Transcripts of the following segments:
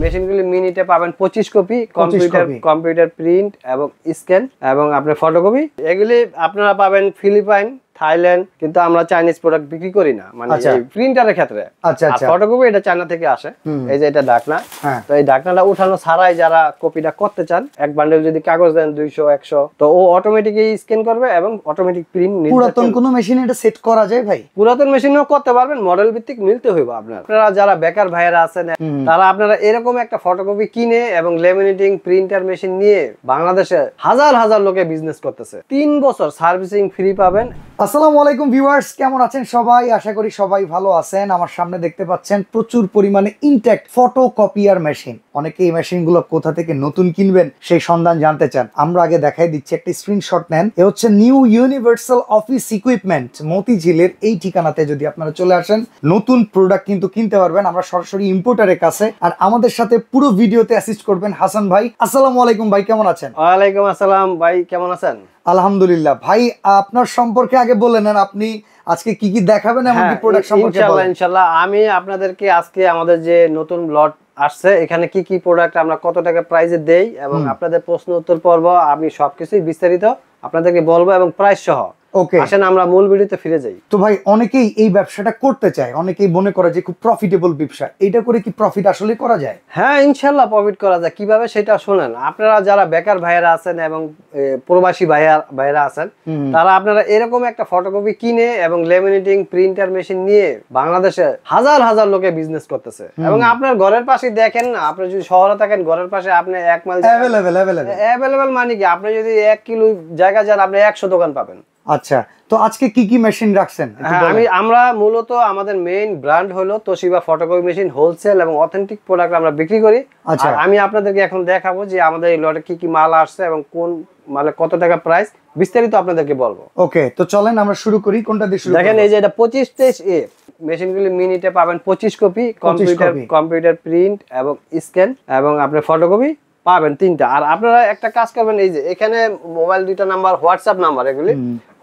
মেশিনগুলি মিনিটে পাবেন 25 copy, computer print এবং স্ক্যান এবং আপনার ফটোকপি। এগুলি আপনারা পাবেন ফিলিপাইন, থাইল্যান্ড, কিন্তু আমরা চাইনিজ প্রোডাক্ট বিক্রি করি না, মানে এই প্রিন্টারের ক্ষেত্রে। আর ফটোকপি এটা চায়না থেকে আসে। এই যে এটা ঢাকনা, তো এই ঢাকনাটা উঠানো ছাড়াই যারা কপিটা করতে চান, এক বান্ডেল যদি কাগজ দেন 200 100, তো ও অটোমেটিকই স্ক্যান করবে এবং অটোমেটিক প্রিন্ট নিতে। পুরাতন কোনো মেশিনে এটা সেট করা যায় ভাই? পুরাতন মেশিনেও করতে পারবেন, মডেল ভিত্তিক মিলতে হইব আপনার। আপনারা যারা বেকার ভাইয়েরা আছেন, তারা আপনারা এরকম একটা ফটোকপি কিনে এবং লেমিনেটিং প্রিন্টার মেশিন নিয়ে বাংলাদেশে হাজার হাজার লোকে বিজনেস করতেছে। 3 বছর সার্ভিসিং ফ্রি পাবেন। আসসালামু আলাইকুম ভিউয়ার্স, কেমন আছেন সবাই? আশা করি সবাই ভালো আছেন। আমার সামনে দেখতে পাচ্ছেন প্রচুর পরিমাণে ইনট্যাক্ট ফটোকপিয়ার মেশিন। অনেকে এই মেশিনগুলো কোথা থেকে নতুন কিনবেন সেই সন্ধান জানতে চান। আমরা আগে দেখাই দিচ্ছি, একটা স্ক্রিনশট নেন। এ হচ্ছে নিউ ইউনিভার্সাল অফিস ইকুইপমেন্ট, মতিঝিলের এই ঠিকানাতে যদি আপনারা চলে আসেন, নতুন প্রোডাক্ট কিন্তু কিনতে পারবেন। আমরা সরাসরি ইম্পোর্টারের কাছে। আর আমাদের সাথে পুরো ভিডিওতে অ্যাসিস্ট করবেন হাসান ভাই। আসসালামু আলাইকুম ভাই, কেমন আছেন? ওয়ালাইকুম আসসালাম ভাই, কেমন আছেন? আলহামদুলিল্লাহ। ভাই আপনার সম্পর্কে আগে বলে নেন, আপনি আজকে কি কি দেখাবেন এবং কি প্রোডাক্ট সম্পর্কে বলেন। ইনশাআল্লাহ আমি আপনাদেরকে আজকে আমাদের যে নতুন লট আসছে, এখানে কি কি প্রোডাক্ট আমরা কত টাকা প্রাইসে দেই এবং আপনাদের প্রশ্ন উত্তর পর্ব আমি সবকিছুই বিস্তারিত আপনাদেরকে বলবো এবং প্রাইস সহ। ওকে, আসেন আমরা মূল ভিডিওতে ফিরে যাই। তো ভাই অনেকেই এই ব্যবসাটা করতে চায়, অনেকেই মনে করে যে খুব প্রফিটেবল ব্যবসা। এটা করে কি প্রফিট আসলে করা যায়? হ্যাঁ, ইনশাআল্লাহ প্রফিট করা যায়। কিভাবে সেটা শুনেন। আপনারা যারা বেকার ভাইয়েরা আছেন এবং প্রবাসী ভাইয়েরা আছেন, তারা আপনারা এরকম একটা ফটোকপি কিনে এবং লেমিনেটিং প্রিন্টার মেশিন নিয়ে বাংলাদেশে হাজার হাজার লোকে বিজনেস করতেছে। এবং আপনার ঘরের পাশে দেখেন না, আপনি যদি শহরে থাকেন, ঘরের পাশে আপনি 1 মাইল অ্যাভেলেবেল, মানে কি আপনি যদি 1 কিলো জায়গা যান, আপনি 100 দোকান পাবেন। আচ্ছা, তো আজকে কি কি মেশিন রাখছেন? আমরা মূলত আমাদের মেইন ব্র্যান্ড হলো তোশিবা ফটোকপি মেশিন, হোলসেল এবং অথেন্টিক প্রোডাক্ট আমরা বিক্রি করি। আর আমি আপনাদেরকে এখন দেখাবো যে আমাদের এই লটে কি কি মাল আসছে এবং কোন মালে কত টাকা প্রাইস, বিস্তারিত আপনাদেরকে বলবো। ওকে, তো চলেন আমরা শুরু করি। কোনটা দিয়ে শুরু? দেখেন এই যে এটা 2523A মেশিনগুলি মিনিটে পাবেন 25 কপি, কম্পিউটার প্রিন্ট এবং স্ক্যান এবং আপনার ফটোকপি পাবেন 3টা। আর আপনারা একটা কাজ করবেন, এই যে এখানে মোবাইল 2টা নাম্বার, হোয়াটসঅ্যাপ নাম্বার, এগুলি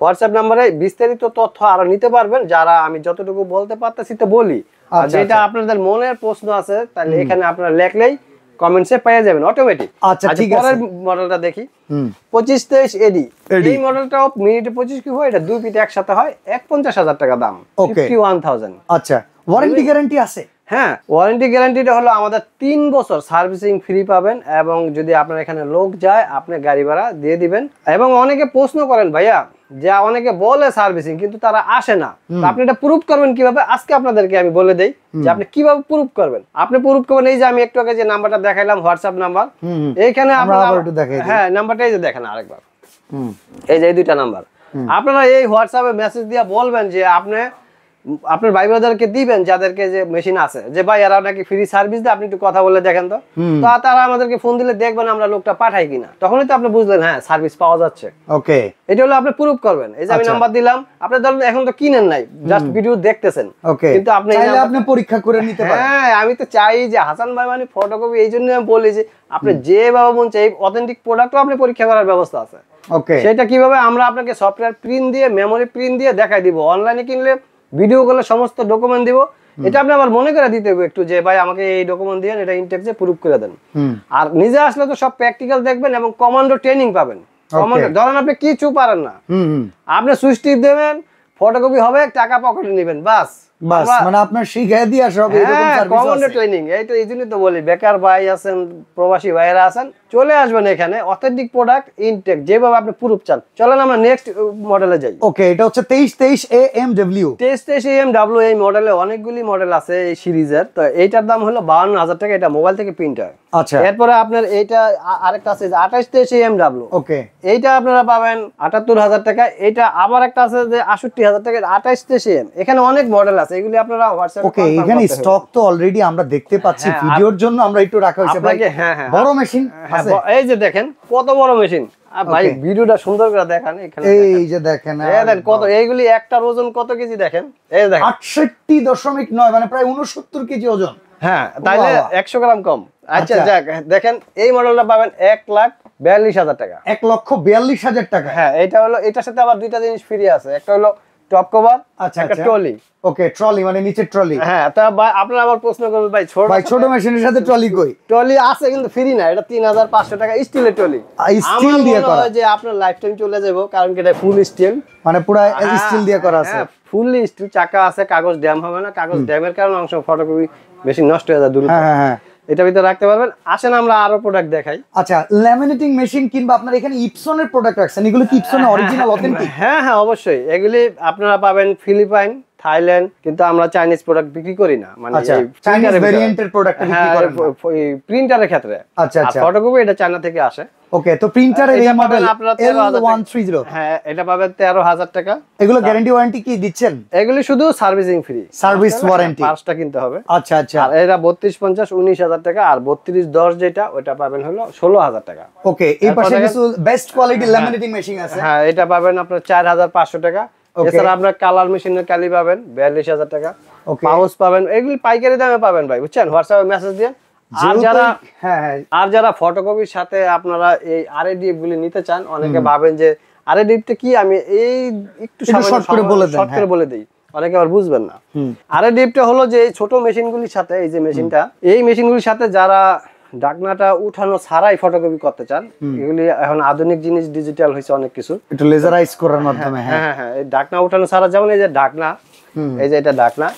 হোয়াটসঅ্যাপ নাম্বারে বিস্তারিত তথ্য আরো নিতে পারবেন। যারা আমি যতটুকু বলতে পারতেছি তো বলি, আর যেটা আপনাদের মনের প্রশ্ন আছে তাহলে এখানে আপনারা লেখলেই কমেন্টসে পেয়ে যাবেন অটোমেটিক। আচ্ছা ঠিক আছে, পরের মডেলটা দেখি। 2523AD এই মডেলটাও মিনিটে 25 কি হয়, এটা 2 পিট একসাথে হয়, 150,000 টাকা দাম, 51,000। আচ্ছা, ওয়ারেন্টি গ্যারান্টি আছে? হ্যাঁ, ওয়ারেন্টি গ্যারান্টিটা হলো আমাদের 3 বছর সার্ভিসিং ফ্রি পাবেন এবং যদি আপনার এখানে লোক যায় আপনি গাড়ি ভাড়া দিয়ে দিবেন। এবং অনেকে প্রশ্ন করেন ভাইয়া, যে অনেকে বলে সার্ভিসিং কিন্তু তারা আসে না, আপনি এটা প্রুফ করবেন কিভাবে? আজকে আপনাদেরকে আমি বলে দেই যে আপনি কিভাবে প্রুফ করবেন। আপনি প্রুফ করবেন, এই যে আমি একটু আগে যে নাম্বারটা দেখাইলাম হোয়াটসঅ্যাপ নাম্বার, এইখানে আপনারা হ্যাঁ নাম্বারটা এই যে দেখেন আরেকবার, এই যে এই 2টা নাম্বার, আপনারা এই হোয়াটসঅ্যাপে মেসেজ দিয়ে বলবেন যে আপনি আপনার ভাই ব্রাদারকে দিবেন যাদেরকে যে মেশিন আছে, যে ভাই এরা নাকি ফ্রি সার্ভিস দেয়, আপনি একটু কথা বলে দেখেন তো। তো তারা আমাদেরকে ফোন দিলে দেখবেন আমরা লোকটা পাঠাই কিনা, তখনই তো আপনি বুঝলেন হ্যাঁ সার্ভিস পাওয়া যাচ্ছে। ওকে, এটা হলো আপনি প্রুফ করবেন। এই যে আমি নাম্বার দিলাম, আপনি ধরুন এখন তো কিনেন নাই, জাস্ট ভিডিও দেখতেছেন, কিন্তু আপনি পরীক্ষা করে নিতে পারেন। হ্যাঁ, আমি তো চাই যে হাসান ভাই মানে ফটোকপি, এই জন্য আমি বলি যে আপনি যেভাবে মন চাই অথেন্টিক প্রোডাক্টও আপনি পরীক্ষা করার ব্যবস্থা আছে। ওকে, সেটা কিভাবে? আমরা আপনাকে সফটওয়্যার প্রিন্ট দিয়ে, মেমোরি প্রিন্ট দিয়ে দেখাই দিব। অনলাইনে কিনলে ভিডিও গুলো সমস্ত ডকুমেন্ট দিব, এটা আপনি আবার মনে করে দিতে হবে একটু যে ভাই আমাকে এই ডকুমেন্ট দিয়ে এটা ইনটেক্সে প্রুফ করে দেন। আর নিজে আসলে তো সব প্র্যাকটিক্যাল দেখবেন এবং কমান্ডো ট্রেনিং পাবেন। কমান্ডো ধরেন আপনি কিছু পারেন না, আপনি সুইচ টিপ দেবেন, ফটোকপি হবে, টাকা পকেটে নেবেন, বাস মানে আপনার শিখিয়ে দিয়ে আসবে এরকম সার্ভিস আছে। কমান্ডো ট্রেনিং, এইজন্যই তো বলি বেকার ভাই আছেন, প্রবাসী ভাইরা আছেন, চলে আসবেন এখানে, অথেন্টিক প্রোডাক্ট ইনটেক যেভাবে আপনি প্রুফ চান। চলেন আমরা নেক্সট মডেলে যাই। ওকে, এটা হচ্ছে 2323AMW। 2323AMW এই মডেলে অনেকগুলি মডেল আছে এই সিরিজের। তো এইটার দাম হলো 52,000 টাকা, এটা মোবাইল থেকে প্রিন্ট হয়। আচ্ছা, এরপরে আপনার এইটা আরেকটা আছে 2823AMW। ওকে, এইটা আপনারা পাবেন 78,000 টাকা। এটা আবার একটা আছে যে 68,000 টাকা, 2823AM। এখানে অনেক মডেল আছে, এগুলি আপনারা হোয়াটসঅ্যাপে ওকে, এখানে স্টক তো অলরেডি আমরা দেখতে পাচ্ছি, ভিডিওর জন্য আমরা একটু রাখা হয়েছে ভাই। বড় মেশিন আছে, এই যে দেখেন কত বড় মেশিন। ভাই ভিডিওটা সুন্দর করে দেখান, এখানে এই যে দেখেন, দেখেন কত, এইগুলি একটার ওজন কত কেজি দেখেন, এই দেখেন 68.9, মানে প্রায় 69 কেজি ওজন। হ্যাঁ, তাইলে 100 গ্রাম কম। আচ্ছা যাক, দেখেন এই মডেলটা পাবেন 1,42,000 টাকা। 1,42,000 টাকা। হ্যাঁ, এটা হলো, এটার সাথে আবার 2টা জিনিস ফ্রি আছে। একটা হলো টপ কভার, আচ্ছা, একটা আচ্ছা। ট্রলি। ওকে, ট্রলি মানে নিচে ট্রলি। হ্যাঁ, তা ভাই আপনারা আবার প্রশ্ন করবেন ভাই ছোট মেশিনের সাথে ট্রলি কই? ট্রলি আছে কিন্তু ফ্রি না, এটা 3500 টাকা স্টিলের ট্রলি। স্টিল দিয়ে করা? যে আপনার লাইফ টাইম চলে যাবো, কারণ কি এটা ফুল স্টিল, মানে পুরো স্টিল দিয়ে করা আছে। ফুললি স্টিল, চাকা আছে, কাগজ ড্যাম হবে না, কাগজ ড্যামের কারণে অংশ ফটোকপি বেশি নষ্ট হয়ে যায় দ্রুত। হ্যাঁ, এটা ভিতরে রাখতে পারবেন। আসেন আমরা আরো প্রোডাক্ট দেখাই। আচ্ছা, ল্যামিনেটিং মেশিন কিংবা আপনার এখানে ইপসনের প্রোডাক্ট রাখছেন, এগুলো কি ইপসনের অরিজিনাল অথেন্টিক? হ্যাঁ, অবশ্যই এগুলি আপনারা পাবেন ফিলিপাইন, থাইল্যান্ড, কিন্তু আমরা চাইনিজ প্রোডাক্ট বিক্রি করি না, মানে আচ্ছা, চাইনিজ ভেরিয়েন্টের প্রোডাক্ট বিক্রি করেন না? প্রিন্টারের ক্ষেত্রে। আচ্ছা, আর ফটোকপি এটা চায়না থেকে আসে। ওকে, তো প্রিন্টারের এই মডেল আপনারা 13,000 L130, হ্যাঁ, এটা পাবেন 13,000 টাকা। এগুলো গ্যারান্টি ওয়ারেন্টি কি দিচ্ছেন? এগুলি শুধু সার্ভিসিং ফ্রি, সার্ভিস ওয়ারেন্টি পাঁচটা কিনতে হবে। আচ্ছা, আচ্ছা। আর এরা 3250 19,000 টাকা, আর 3210 যেটা ওটা পাবেন হলো 16,000 টাকা। ওকে, এই পাশে কিছু বেস্ট কোয়ালিটি ল্যামিনেটিং মেশিন আছে। হ্যাঁ, এটা পাবেন আপনার 4,500 টাকা। এছাড়া আপনার কালার মেশিনের কালি পাবেন 42,000 টাকা। পাউচ পাবেন, এগুলি পাইকারি দামে পাবেন ভাই, বুঝছেন? হোয়াটসঅ্যাপে মেসেজ দিয়ে। আর যারা ফটোকপির সাথে আপনারা এই আরএডিএফ গুলি নিতে চান, অনেকে ভাবেন যে আরএডিএফটা কি, আমি এই একটু শর্ট করে বলে দেই, অনেকে আবার বুঝবেন না। আরএডিএফটা হলো যে এই ছোট মেশিনগুলির সাথে, এই যে মেশিনটা, এই মেশিনগুলির সাথে যারা ডাকনাটা উঠানো ছাড়াই ফটোকপি করতে চান, এগুলি এখন আধুনিক জিনিস, ডিজিটাল হয়েছে অনেক কিছু, একটু লেজারাইজ করার মাধ্যমে। হ্যাঁ, এই ডাকনা উঠানো ছাড়া, যেমন এই যে ডাকনা, এই যে এটা ডাকনা,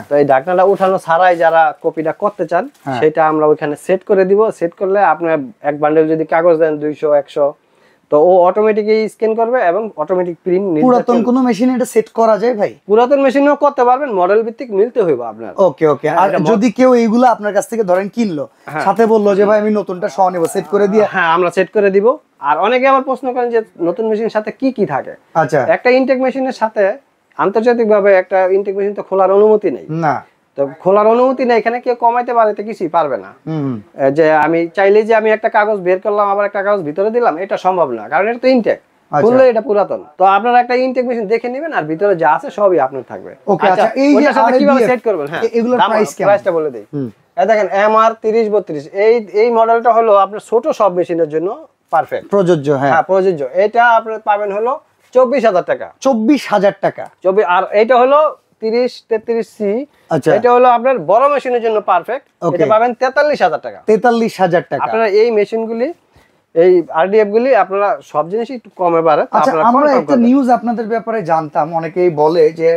তো এই ডাকনাটা উঠানো ছাড়াই যারা কপিটা করতে চান, সেটা আমরা ওইখানে সেট করে দিব। সেট করলে আপনার এক বান্ডেল যদি কাগজ দেন 200 100, তো ও অটোমেটিকলি স্ক্যান করবে এবং অটোমেটিক প্রিন্ট নিয়ে। পুরাতন কোন মেশিনে এটা সেট করা যায় ভাই? পুরাতন মেশিনেও করতে পারবেন, মডেল ভিত্তিক মিলতে হইব আপনার। ওকে, আর যদি কেউ এইগুলো আপনার কাছ থেকে ধরেন কিনলো, সাথে বললো যে ভাই আমি নতুনটা সহ নেব, সেট করে দিয়ে? হ্যাঁ, আমরা সেট করে দিব। আর অনেকে আবার প্রশ্ন করেন যে নতুন মেশিনের সাথে কি থাকে। আচ্ছা, একটা ইনটেক মেশিনের সাথে আন্তর্জাতিকভাবে একটা ইনটেক মেশিন তো খোলার অনুমতি নেই না, তো খোলার অনুমতি নেই, এখানে কেউ কমাইতে পারে তো কিছুই পারবে না। যে আমি চাইলেই যে আমি একটা কাগজ বের করলাম আবার একটা কাগজ ভিতরে দিলাম, এটা সম্ভব না, কারণ এটা তো ইনটেক, খুললে এটা পুরাতন। তো আপনারা একটা ইনটেক মেশিন দেখে নেবেন, আর ভিতরে যা আছে সবই আপনার থাকবে। আচ্ছা, এই যে কিভাবে সেট করবেন, হ্যাঁ, এগুলোর প্রাইসটা বলে দেই। এই দেখেন MR 3032, এই মডেলটা হলো আপনার ছোট সব মেশিনের জন্য পারফেক্ট, প্রযোজ্য। হ্যাঁ, প্রযোজ্য। এটা আপনারা পাবেন হলো 24,000 টাকা। 24,000 টাকা। আর এটা হলো 3033C, এটা হলো আপনার বড় মেশিনের জন্য পারফেক্ট, এটা পাবেন 43,000 টাকা। 43,000 টাকা। আপনারা এই মেশিনগুলি, এই আরডিএফ গুলি আপনারা সব জিনিসই একটু কমে পারে। আচ্ছা, আমরা একটা নিউজ আপনাদের ব্যাপারে জানতাম, অনেকেই বলে যে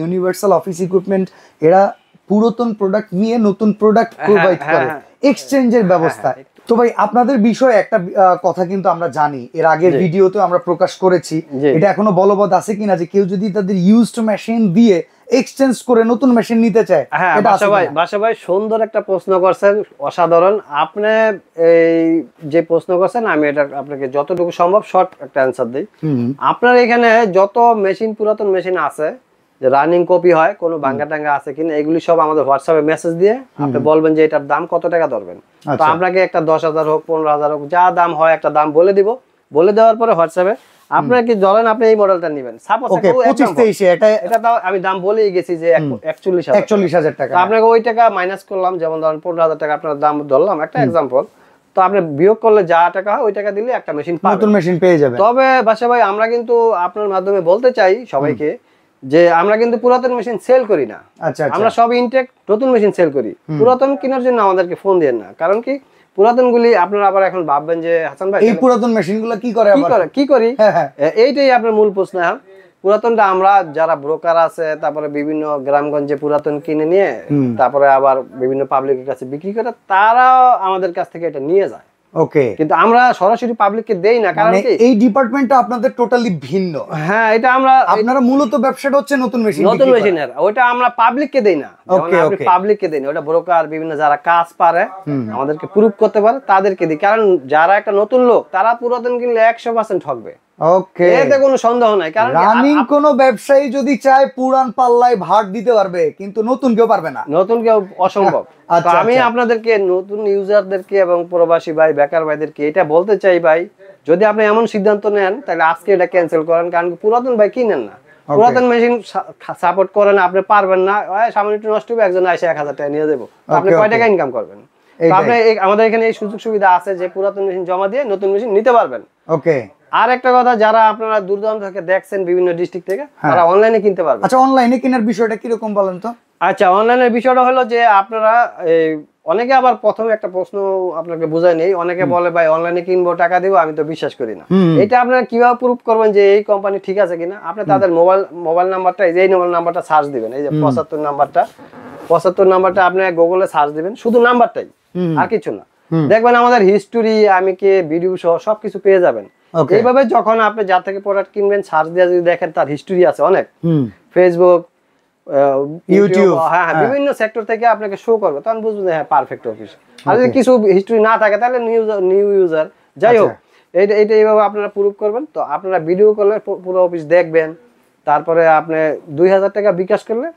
ইউনিভার্সাল অফিস ইকুইপমেন্ট এরা পুরাতন প্রোডাক্ট নিয়ে নতুন প্রোডাক্ট প্রোভাইড করে, এক্সচেঞ্জের ব্যবস্থা। তো ভাই, আপনাদের বিষয়ে একটা কথা কিন্তু আমরা জানি, এর আগের ভিডিওতে আমরা প্রকাশ করেছি, এটা এখনো বলবৎ আছে কিনা, যে কেউ যদি তাদের ইউজড মেশিন দিয়ে এক্সচেঞ্জ করে নতুন মেশিন নিতে চায়। হ্যাঁ, বাসা ভাই সুন্দর একটা প্রশ্ন করছেন, অসাধারণ। আপনি এই যে প্রশ্ন করছেন, আমি এটা আপনাকে যতটুকু সম্ভব শর্ট একটা অ্যানসার দিই। আপনার এখানে যত মেশিন, পুরাতন মেশিন আছে, যে রানিং কপি হয়, কোনো ভাঙ্গা টাঙ্গা আছে কিনা, এগুলি সব আমাদের হোয়াটসঅ্যাপে মেসেজ দিয়ে আপনি বলবেন যে এটার দাম কত টাকা ধরবেন। তো আপনাকে একটা 10,000 হোক 15,000 হোক, যা দাম হয় একটা দাম বলে দিব। বলে দেওয়ার পরে হোয়াটসঅ্যাপে আপনার কি ধরেন আপনি এই মডেলটা নেবেন, সাপোজ 25-23, এটা তাও আমি দাম বলেই গেছি যে 41,000 টাকা। আপনাকে ওই টাকা মাইনাস করলাম, যেমন ধরেন 15,000 টাকা আপনার দাম ধরলাম, একটা এক্সাম্পল। তো আপনি বিয়োগ করলে যা টাকা হয় ওই টাকা দিলে একটা মেশিন পাবেন, নতুন মেশিন পেয়ে যাবেন। তবে বাসা ভাই, আমরা কিন্তু আপনার মাধ্যমে বলতে চাই সবাইকে যে আমরা কিন্তু পুরাতন মেশিন সেল করি না। আচ্ছা, আমরা সব ইনটেক নতুন মেশিন সেল করি। পুরাতন কেনার জন্য আমাদেরকে ফোন দেন না, কারণ কি পুরাতন গুলি আপনারা আবার এখন ভাববেন যে হাসান ভাই এই পুরাতন মেশিনগুলো কি করে, কি করি, এইটাই আপনার মূল প্রশ্ন। পুরাতনটা আমরা যারা ব্রোকার আছে, তারপরে বিভিন্ন গ্রামগঞ্জে পুরাতন কিনে নিয়ে তারপরে আবার বিভিন্ন পাবলিকের কাছে বিক্রি করে, তারা আমাদের কাছ থেকে এটা নিয়ে যায়। ওকে, কিন্তু আমরা সরাসরি পাবলিককে দেই না, কারণ কি এই ডিপার্টমেন্টটা আপনাদের টোটালি ভিন্ন। হ্যাঁ, এটা আপনারা মূলত ব্যবসাটা হচ্ছে নতুন মেশিনের, ওটা আমরা পাবলিককে দেই না। পাবলিককে দেই না, ওটা ব্রোকার বিভিন্ন যারা কাজ পারে, আমাদেরকে প্রুফ করতে পারে, তাদেরকে দিই। কারণ যারা একটা নতুন লোক, তারা পুরাতন কিনলে 100% ঠকবে। ওকে, এতে কোনো সন্দেহ নাই। কারণ রানিং কোন ব্যবসায়ী যদি চায় পুরান পাল্লায় ভাট দিতে পারবে, কিন্তু নতুন কেউ পারবে না, নতুন কেউ অসম্ভব। তো আমি আপনাদেরকে, নতুন ইউজারদেরকে এবং প্রবাসী ভাই, বেকার ভাইদেরকে এটা বলতে চাই, ভাই যদি আপনি এমন সিদ্ধান্ত নেন, তাহলে আজকে এটা ক্যান্সেল করেন। কারণ পুরাতন ভাই কিনেন না, পুরাতন মেশিন সাপোর্ট করেন, আপনি পারবেন না, সামনে একটু নষ্ট হবে, একজন এসে 1,000 টাকা নিয়ে যাবো, আপনি কয় টাকা ইনকাম করবেন? আপনি আমাদের এখানে এই সুযোগ সুবিধা আছে যে পুরাতন মেশিন জমা দিয়ে নতুন মেশিন নিতে পারবেন। ওকে, আর একটা কথা, যারা আপনারা দূর দূরান্ত থেকে দেখছেন বিভিন্ন ডিস্ট্রিক্ট থেকে, তারা অনলাইনে কিনতে পারবেন। আচ্ছা, অনলাইনে কেনার বিষয়টা কিরকম বলেন তো? আচ্ছা, অনলাইনের বিষয়টা হলো যে আপনারা অনেকে আবার প্রথমে একটা প্রশ্ন আপনাকে বোঝায় নেই, অনেকে বলে ভাই অনলাইনে কিনবো টাকা দিব, আমি তো বিশ্বাস করি না। এটা আপনারা কিভাবে প্রুফ করবেন যে এই কোম্পানি ঠিক আছে কিনা? আপনি তাদের মোবাইল নাম্বারটা, এই যে মোবাইল নাম্বারটা সার্চ দিবেন, এই যে 75 নাম্বারটা আপনি গুগলে সার্চ দিবেন, শুধু নাম্বারটাই, আর কিছু না। দেখবেন আমাদের হিস্টোরি, আমি কে ভিডিও সহ সবকিছু পেয়ে যাবেন। এইভাবে যখন আপনি যার থেকে প্রোডাক্ট কিনবেন, সার্চ দিয়ে যদি দেখেন তার হিস্টোরি আছে অনেক, ফেসবুক, ইউটিউব, হ্যাঁ বিভিন্ন সেক্টর থেকে আপনাকে শো করবে, তখন বুঝবেন হ্যাঁ পারফেক্ট অফিস। আর যদি কিছু হিস্টরি না থাকে তাহলে নিউ ইউজার, যাই হোক এইটা এইভাবে আপনারা প্রুফ করবেন। তো আপনারা ভিডিও কলে পুরো অফিস দেখবেন, তারপরে আপনি 2000 টাকা বিকাশ করলে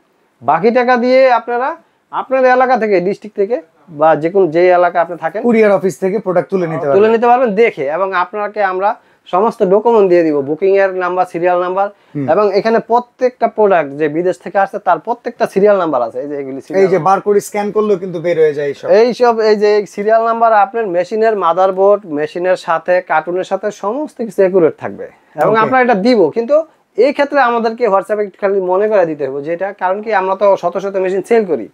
বাকি টাকা দিয়ে আপনারা আপনার এলাকা থেকে, ডিস্ট্রিক্ট থেকে বা যে এলাকা আপনি থাকেন, কুরিয়ার অফিস থেকে প্রোডাক্ট তুলে নিতে পারবেন দেখে। এবং আপনাকে আমরা সমস্ত ডকুমেন্ট দিয়ে দিব, বুকিং এর নাম্বার, সিরিয়াল নাম্বার, এবং এখানে প্রত্যেকটা প্রোডাক্ট যে বিদেশ থেকে আসছে তার প্রত্যেকটা সিরিয়াল নাম্বার আছে। এই যে এগুলি, এই যে বারকোড স্ক্যান করলেও কিন্তু বের হয়ে যায় এইসব এই যে সিরিয়াল নাম্বার আপনার মেশিনের মাদারবোর্ড, মেশিনের সাথে, কার্টুনের সাথে সমস্ত কিছু একুরেট থাকবে। এবং আমরা এটা দিব, কিন্তু এই ক্ষেত্রে আমাদেরকে হোয়াটসঅ্যাপে খালি মনে করে দিতে হবে যেটা, কারণ কি আমরা তো শত শত মেশিন সেল করি,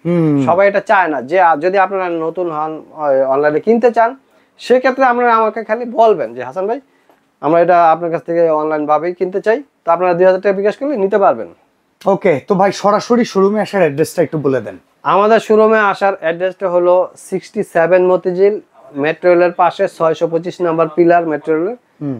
সবাই এটা চায় না। যে যদি আপনারা নতুন হন, অনলাইনে কিনতে চান, সেক্ষেত্রে আপনারা আমাকে খালি বলবেন যে হাসান ভাই আমরা এটা আপনার কাছ থেকে অনলাইন ভাবেই কিনতে চাই, তো আপনারা 2000 টাকা বিকাশ করলে নিতে পারবেন। ওকে, তো ভাই সরাসরি শোরুমে আসার অ্যাড্রেসটা একটু বলে দেন। আমাদের শোরুমে আসার অ্যাড্রেসটা হলো 67 মতিঝিল, মেট্রো রেলের পাশে 625 নাম্বার পিলার, মেট্রো রেলের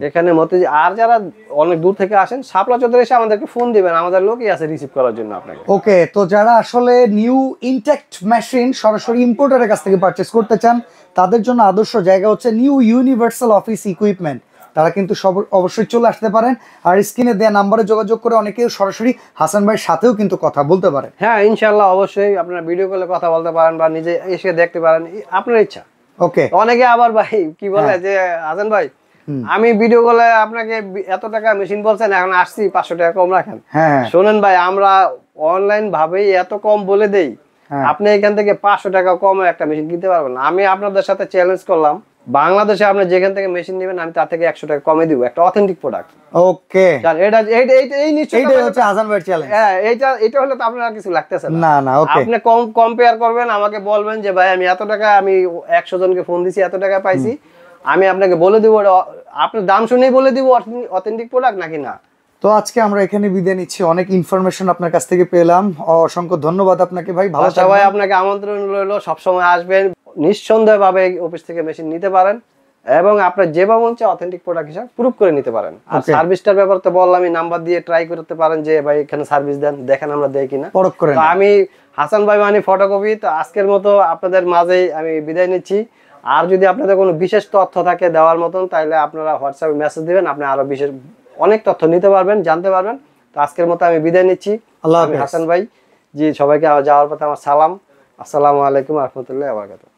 এখানে মতিঝিল। আর যারা অনেক দূর থেকে আসেন, শাপলা চত্বরে এসে আমাদেরকে ফোন দিবেন, আমাদের লোকই আছে রিসিভ করার জন্য আপনাকে। ওকে, তো যারা আসলে নিউ ইনট্যাক্ট মেশিন সরাসরি ইম্পোর্টারের কাছ থেকে পারচেজ করতে চান, তাদের জন্য আদর্শ জায়গা হচ্ছে নিউ ইউনিভার্সাল অফিস ইকুইপমেন্ট। তারা কিন্তু অবশ্যই চলে আসতে পারেন, আর স্ক্রিনে দেওয়া নাম্বারে যোগাযোগ করে অনেকেই সরাসরি হাসান ভাইয়ের সাথেও কিন্তু কথা বলতে পারেন। হ্যাঁ ইনশাআল্লাহ, অবশ্যই আপনারা ভিডিও কলে কথা বলতে পারেন বা নিজে এসে দেখতে পারেন, আপনার ইচ্ছা। ওকে, অনেকে আবার ভাই কি বলে যে হাসান ভাই আমি ভিডিও কলে আপনাকে এত টাকা মেশিন বলছেন, এখন আসছি 500 টাকা কম রাখেন। শোনেন ভাই, আমরা অনলাইন ভাবেই এত কম বলে দেই, আপনি এখান থেকে 500 টাকা কমে একটা মেশিন কিনতে পারবেন না। আমি আপনাদের সাথে চ্যালেঞ্জ করলাম, বাংলাদেশে আপনি যেখান থেকে মেশিন নেবেন আমি তার থেকে 100 টাকা কমে দিব, একটা অথেন্টিক প্রোডাক্ট। ওকে, এটা এই নিশ্চয়ই এইটা হচ্ছে হাসান ভাইয়ের চ্যালেঞ্জ। হ্যাঁ, এটা হলে তো আপনার কিছু লাগতেছে না না। ওকে, আপনি কম্পেয়ার করবেন, আমাকে বলবেন যে ভাই আমি এত টাকা, আমি 100 জনকে ফোন দিছি, এত টাকা পাইছি, আমি আপনাকে বলে দিব, আপনার দাম শুনেই বলে দিব অথেন্টিক প্রোডাক্ট নাকি না। তো আজকে আমরা এখানে বিদায় নিচ্ছি, অনেক ইনফরমেশন আপনার কাছ থেকে পেলাম, অসংখ্য ধন্যবাদ আপনাকে ভাই। ভালো থাকবেন। সবাই আপনাকে আমন্ত্রণ রইল, সবসময় আসবেন, নিঃসন্দেহভাবে অফিস থেকে মেশিন নিতে পারেন, এবং আপনার যেভাবে মন চায় অথেন্টিক প্রোডাক্ট হিসাবে প্রুফ করে নিতে পারেন। আর সার্ভিসটার ব্যাপারে তো বললাম, আমি নাম্বার দিয়ে ট্রাই করতে পারেন যে ভাই এখানে সার্ভিস দেন, দেখেন আমরা দেই কিনা। আমি হাসান ভাই মানে ফটোকপি। তো আজকের মতো আপনাদের মাঝেই আমি বিদায় নিচ্ছি। আর যদি আপনাদের কোনো বিশেষ তথ্য থাকে দেওয়ার মতন, তাহলে আপনারা হোয়াটসঅ্যাপে মেসেজ দিবেন, আপনি আরো বিশেষ অনেক তথ্য নিতে পারবেন, জানতে পারবেন। তো আজকের মতো আমি বিদায় নিচ্ছি। আল্লাহ হাফেজ। হাসান ভাই জি, সবাইকে যাওয়ার পথে আমার সালাম। আসসালামু আলাইকুম ওয়া রাহমাতুল্লাহি ওয়া বারাকাতুহু।